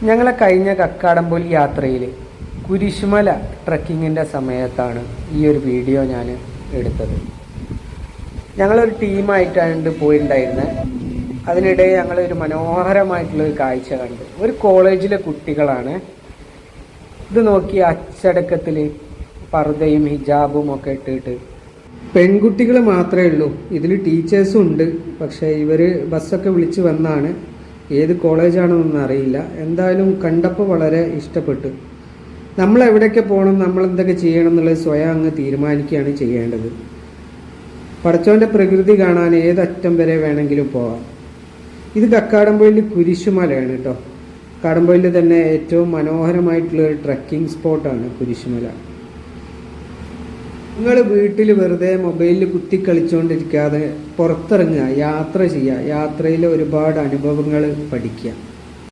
ഞങ്ങളെ കഴിഞ്ഞ കക്കാടംപൊയിൽ യാത്രയിൽ കുരിശുമല ട്രക്കിങ്ങിൻ്റെ സമയത്താണ് ഈ ഒരു വീഡിയോ ഞാൻ എടുത്തത്. ഞങ്ങളൊരു ടീമായിട്ടാണ് പോയിട്ടുണ്ടായിരുന്നത്. അതിനിടെ ഞങ്ങളൊരു മനോഹരമായിട്ടുള്ളൊരു കാഴ്ച കണ്ടു. ഒരു കോളേജിലെ കുട്ടികളാണ്. ഇത് നോക്കി അച്ചടക്കത്തിൽ പർദ്ദയും ഹിജാബും ഒക്കെ ഇട്ടിട്ട് പെൺകുട്ടികൾ മാത്രമേ ഉള്ളൂ. ഇതിൽ ടീച്ചേഴ്സും ഉണ്ട്. പക്ഷേ ഇവർ ബസ്സൊക്കെ വിളിച്ച് വന്നാണ്. ഏത് കോളേജാണെന്നൊന്നും അറിയില്ല. എന്തായാലും കണ്ടപ്പോൾ വളരെ ഇഷ്ടപ്പെട്ടു. നമ്മൾ എവിടെയൊക്കെ പോകണം, നമ്മൾ എന്തൊക്കെ ചെയ്യണം എന്നുള്ളത് സ്വയം അങ്ങ് തീരുമാനിക്കുകയാണ് ചെയ്യേണ്ടത്. പടച്ചോൻ്റെ പ്രകൃതി കാണാൻ ഏതറ്റം വരെ വേണമെങ്കിലും പോകാം. ഇത് കക്കാടംപൊയിൽ കുരിശുമലയാണ് കേട്ടോ. കക്കാടംപൊയിൽ തന്നെ ഏറ്റവും മനോഹരമായിട്ടുള്ളൊരു ട്രക്കിംഗ് സ്പോട്ടാണ് കുരിശുമല. നിങ്ങൾ വീട്ടിൽ വെറുതെ മൊബൈലിൽ കുത്തി കളിച്ചുകൊണ്ടിരിക്കാതെ പുറത്തിറങ്ങുക, യാത്ര ചെയ്യുക. യാത്രയിൽ ഒരുപാട് അനുഭവങ്ങൾ പഠിക്കുക.